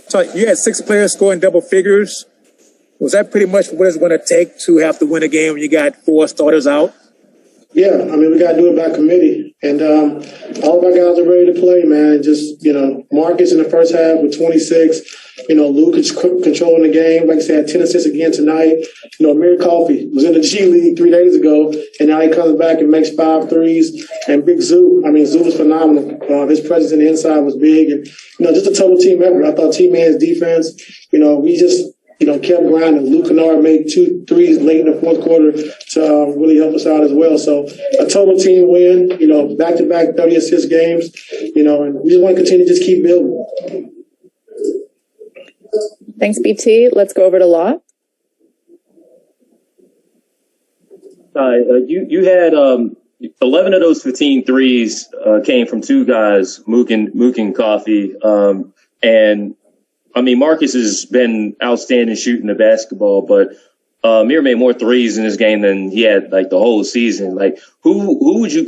So you had 6 players scoring double figures. Was that pretty much what it's going to take to have to win a game when you got 4 starters out? Yeah, I mean, we got to do it by committee. And all of our guys are ready to play, man. Just, Marcus in the first half with 26. Luke is controlling the game. Like I said, 10 assists again tonight. Amir Coffey was in the G League 3 days ago, and now he comes back and makes 5 threes. And Big Zoo, Zoo was phenomenal. His presence in the inside was big. And, just a total team effort. I thought Team Man's defense, we just kept grinding. Luke Kennard made 2 threes late in the fourth quarter to really help us out as well. So a total team win, back-to-back 30-assist games, and we just want to continue to just keep building. Thanks, BT. Let's go over to Law. You had 11 of those 15 threes came from 2 guys, Mook and Coffey. Marcus has been outstanding shooting the basketball, but Amir made more threes in this game than he had the whole season. Who would you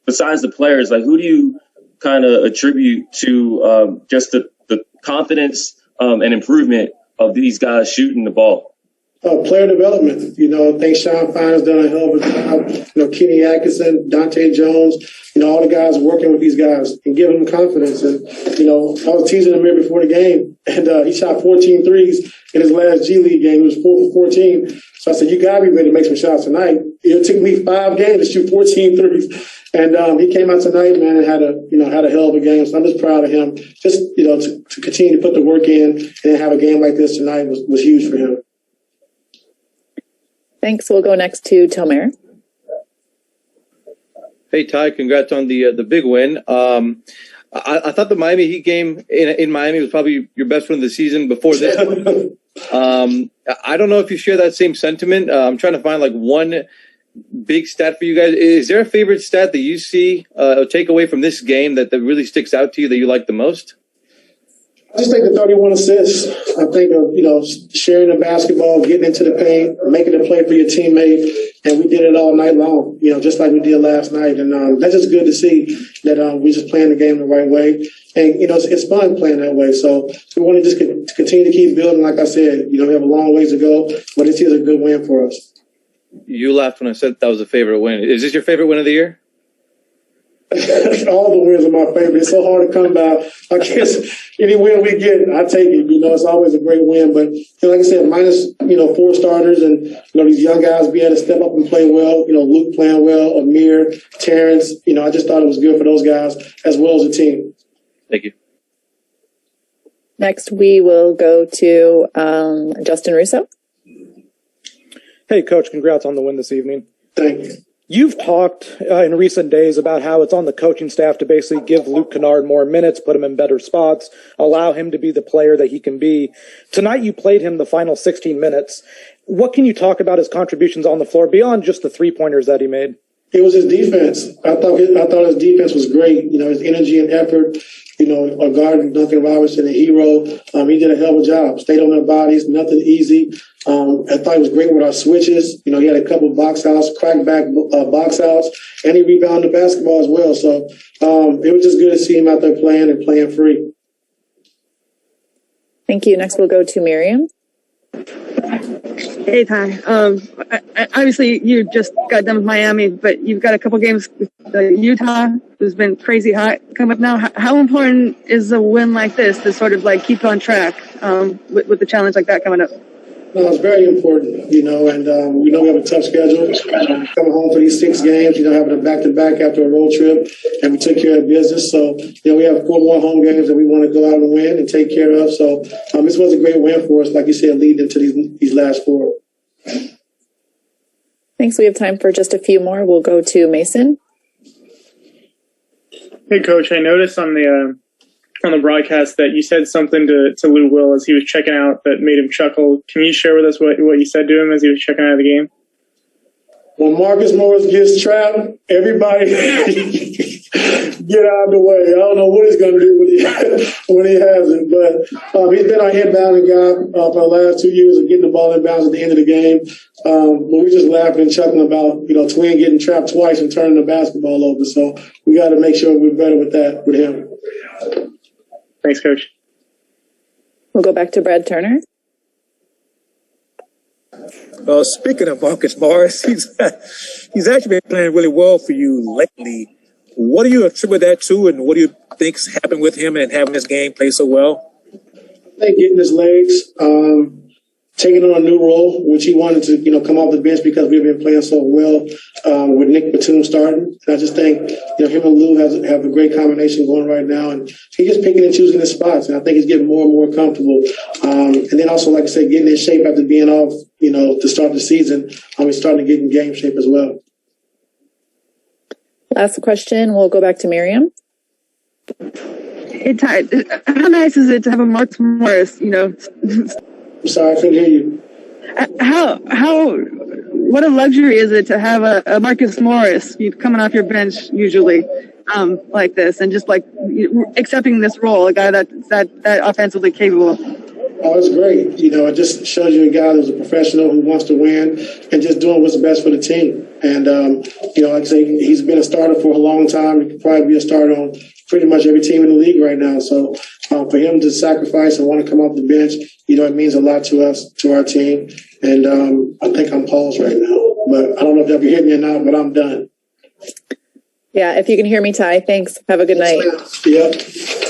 besides the players, who do you kind of attribute to just the confidence and improvement of these guys shooting the ball? Player development. I think Sean Fine's done a hell of a job. Kenny Atkinson, Dante Jones, all the guys working with these guys and giving them confidence. And, I was teasing Amir before the game, and he shot 14 threes in his last G League game. He was 4 for 14. So I said, you got to be ready to make some shots tonight. It took me 5 games to shoot 14 threes. And he came out tonight, man, and had a hell of a game. So I'm just proud of him. Just, to continue to put the work in and have a game like this tonight was huge for him. Thanks. We'll go next to Tomer. Hey, Ty, congrats on the big win. I thought the Miami Heat game in Miami was probably your best win of the season before this. I don't know if you share that same sentiment. I'm trying to find one big stat for you guys. Is there a favorite stat that you see or take away from this game that really sticks out to you that you like the most? I just think the 31 assists. I think of, sharing the basketball, getting into the paint, making a play for your teammate, and we did it all night long, just like we did last night. And that's just good to see that we're just playing the game the right way. And, it's fun playing that way. So we want to just continue to keep building. Like I said, we have a long ways to go, but this is a good win for us. You laughed when I said that was a favorite win. Is this your favorite win of the year? All the wins are my favorite. It's so hard to come by. I guess any win we get, I take it. It's always a great win. But like I said, minus 4 starters and these young guys be able to step up and play well. Luke playing well, Amir, Terrence. I just thought it was good for those guys as well as the team. Thank you. Next, we will go to Justin Russo. Hey, Coach, congrats on the win this evening. Thank you. You've talked in recent days about how it's on the coaching staff to basically give Luke Kennard more minutes, put him in better spots, allow him to be the player that he can be. Tonight, you played him the final 16 minutes. What can you talk about his contributions on the floor beyond just the 3-pointers that he made? It was his defense. I thought his defense was great. His energy and effort. A guard, Duncan Robinson, a hero. He did a hell of a job. Stayed on their bodies, nothing easy. I thought he was great with our switches. He had a couple box outs, crack back box outs, and he rebounded the basketball as well. So it was just good to see him out there playing and playing free. Thank you. Next, we'll go to Miriam. Hey, Ty. Obviously, you just got done with Miami, but you've got a couple games with Utah, who's been crazy hot, come up now. How important is a win like this to sort of keep on track with the challenge like that coming up? No, it's very important, and we have a tough schedule. Coming home for these 6 games, having a back-to-back after a road trip, and we took care of business. So, we have 4 more home games that we want to go out and win and take care of. So, this was a great win for us, like you said, leading into these last 4. Thanks. We have time for just a few more. We'll go to Mason. Hey, Coach, I noticed on the broadcast that you said something to Lou Will as he was checking out that made him chuckle. Can you share with us what you said to him as he was checking out of the game? When Marcus Morris gets trapped, everybody get out of the way. I don't know what he's going to do when he has it, but he's been our inbounding guy for the last 2 years of getting the ball inbounds at the end of the game. But we just laughing and chuckling about, Twin getting trapped twice and turning the basketball over. So we got to make sure we're better with that with him. Thanks, Coach. We'll go back to Brad Turner. Speaking of Marcus Morris, he's actually been playing really well for you lately. What do you attribute that to, and what do you think's happened with him and having his game play so well? I think getting his legs, taking on a new role, which he wanted to, come off the bench because we've been playing so well with Nick Batum starting. And I just think, him and Lou have a great combination going right now, and he's just picking and choosing his spots. And I think he's getting more and more comfortable. And then also, like I said, getting in shape after being off, to start the season. He's starting to get in game shape as well. Last question. We'll go back to Miriam. Hey, Ty, how nice is it to have a Marcus Morris, I'm sorry, I couldn't hear you. What a luxury is it to have a Marcus Morris coming off your bench usually, like this, and just like accepting this role, a guy that offensively capable. Oh, it's great. It just shows you a guy who's a professional who wants to win and just doing what's best for the team. And, like I say, he's been a starter for a long time. He could probably be a starter on pretty much every team in the league right now. So for him to sacrifice and want to come off the bench, it means a lot to us, to our team. And I think I'm paused right now. But I don't know if y'all can hear me or not, but I'm done. Yeah, if you can hear me, Ty, thanks. Have a good night. Yep.